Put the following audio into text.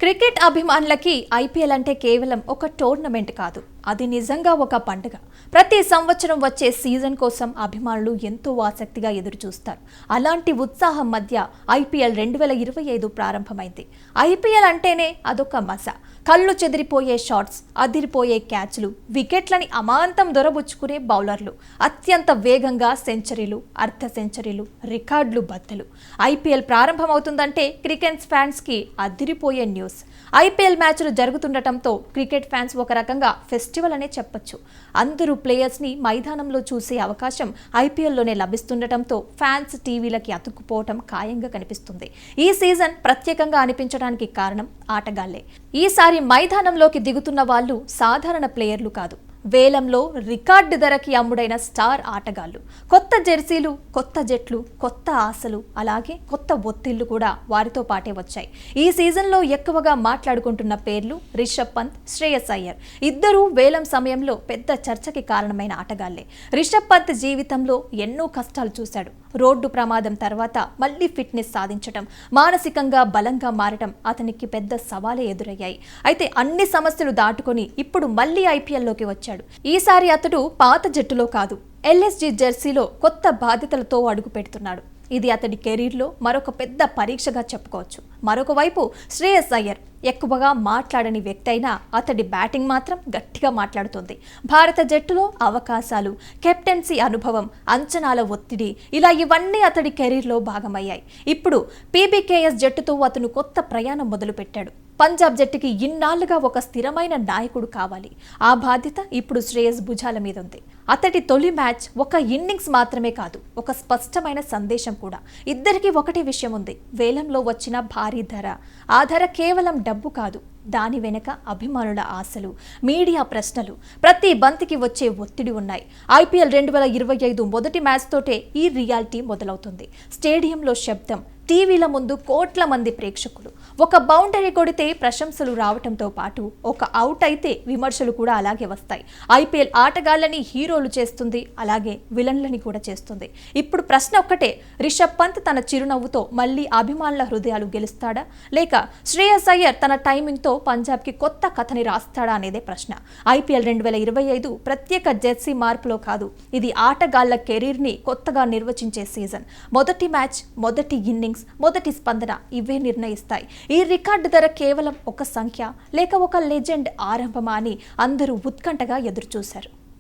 Cricket అభిమానులకి IPL అంటే కేవలం ఒక టోర్నమెంట్ కాదు, అది నిజంగా ఒక పండుగ. ప్రతి సంవత్సరం వచ్చే సీజన్ కోసం అభిమానులు ఎంతో ఆసక్తిగా ఎదురు చూస్తారు. అలాంటి ఉత్సాహం మధ్య ఐపీఎల్ 2025 ప్రారంభమైంది. ఐపీఎల్ అంటేనే అదొక మజా. కళ్ళు చెదిరిపోయే షాట్స్, అదిరిపోయే క్యాచ్లు, వికెట్లని అమాంతం దొరబుచ్చుకునే బౌలర్లు, అత్యంత వేగంగా సెంచరీలు, అర్ధ సెంచరీలు, రికార్డులు బద్దలు. ఐపీఎల్ ప్రారంభమవుతుందంటే క్రికెట్ ఫ్యాన్స్కి అదిరిపోయే న్యూస్. ఐపీఎల్ మ్యాచ్లు జరుగుతుండటంతో క్రికెట్ ఫ్యాన్స్ ఒక రకంగా ఫెస్టివల్ అనే చెప్పొచ్చు. అందరూ ప్లేయర్స్ని మైదానంలో చూసే అవకాశం ఐపీఎల్లోనే లభిస్తుండటంతో ఫ్యాన్స్ టీవీలకి అతుక్కుపోవటం ఖాయంగా కనిపిస్తుంది. ఈ సీజన్ ప్రత్యేకంగా అనిపించడానికి కారణం ఆటగాళ్లే. ఈసారి మైదానంలోకి దిగుతున్న వాళ్ళు సాధారణ ప్లేయర్లు కాదు, వేలంలో రికార్డు ధరకి అమ్ముడైన స్టార్ ఆటగాళ్లు. కొత్త జెర్సీలు, కొత్త జట్లు, కొత్త ఆశలు, అలాగే కొత్త ఒత్తిళ్లు కూడా వారితో పాటే వచ్చాయి. ఈ సీజన్లో ఎక్కువగా మాట్లాడుకుంటున్న పేర్లు రిషబ్ పంత్, శ్రేయస్ అయ్యర్. ఇద్దరూ వేలం సమయంలో పెద్ద చర్చకి కారణమైన ఆటగాళ్లే. రిషబ్ పంత్ జీవితంలో ఎన్నో కష్టాలు చూశాడు. రోడ్డు ప్రమాదం తర్వాత మళ్లీ ఫిట్నెస్ సాధించడం, మానసికంగా బలంగా మారడం అతనికి పెద్ద సవాలే ఎదురయ్యాయి. అయితే అన్ని సమస్యలు దాటుకొని ఇప్పుడు మళ్లీ ఐపీఎల్లోకి వచ్చాడు. ఈసారి అతడు పాత జట్టులో కాదు, ఎల్ఎస్జీ జెర్సీలో కొత్త బాధ్యతలతో అడుగు పెడుతున్నాడు. ఇది అతడి కెరీర్లో మరొక పెద్ద పరీక్షగా చెప్పుకోవచ్చు. మరొక వైపు శ్రేయస్ అయ్యర్ ఎక్కువగా మాట్లాడని వ్యక్తి అయినా అతడి బ్యాటింగ్ మాత్రం గట్టిగా మాట్లాడుతుంది. భారత జట్టులో అవకాశాలు, కెప్టెన్సీ అనుభవం, అంచనాల ఒత్తిడి, ఇలా ఇవన్నీ అతడి కెరీర్లో భాగమయ్యాయి. ఇప్పుడు పీబీకేఎస్ జట్టుతో అతను కొత్త ప్రయాణం మొదలుపెట్టాడు. పంజాబ్ జట్టుకి ఇన్నాళ్లుగా ఒక స్థిరమైన నాయకుడు కావాలి. ఆ బాధ్యత ఇప్పుడు శ్రేయస్ భుజాల మీద ఉంది. అతడి తొలి మ్యాచ్ ఒక ఇన్నింగ్స్ మాత్రమే కాదు, ఒక స్పష్టమైన సందేశం కూడా. ఇద్దరికీ ఒకటే విషయం ఉంది, వేలంలో వచ్చిన భారీ ధర. ఆ ధర కేవలం డబ్బు కాదు, దాని వెనక అభిమానుల ఆశలు, మీడియా ప్రశ్నలు, ప్రతి బంతికి వచ్చే ఒత్తిడి ఉన్నాయి. ఐపీఎల్ 2025 మొదటి మ్యాచ్ తోటే ఈ రియాలిటీ మొదలవుతుంది. స్టేడియంలో శబ్దం, టీవీల ముందు కోట్ల మంది ప్రేక్షకులు. ఒక బౌండరీ కొడితే ప్రశంసలు రావటంతో పాటు ఒక అవుట్ అయితే విమర్శలు కూడా అలాగే వస్తాయి. ఐపీఎల్ ఆటగాళ్లని హీరోలు చేస్తుంది, అలాగే విలన్లని కూడా చేస్తుంది. ఇప్పుడు ప్రశ్న ఒక్కటే, రిషబ్ పంత్ తన చిరునవ్వుతో మళ్ళీ అభిమానుల హృదయాలు గెలుస్తాడా, లేక శ్రేయస్ అయ్యర్ తన టైమింగ్తో పంజాబ్కి కొత్త కథని రాస్తాడా అనేదే ప్రశ్న. ఐపీఎల్ 2025 ప్రత్యేక జెర్సీ మార్పులో కాదు, ఇది ఆటగాళ్ల కెరీర్ని కొత్తగా నిర్వచించే సీజన్. మొదటి మ్యాచ్, మొదటి ఇన్నింగ్స్, మొదటి స్పందన ఇవే నిర్ణయిస్తాయి. ఈ రికార్డు ధర కేవలం ఒక సంఖ్య లేక ఒక లెజెండ్ ఆరంభమా అని అందరూ ఉత్కంఠగా ఎదురుచూశారు.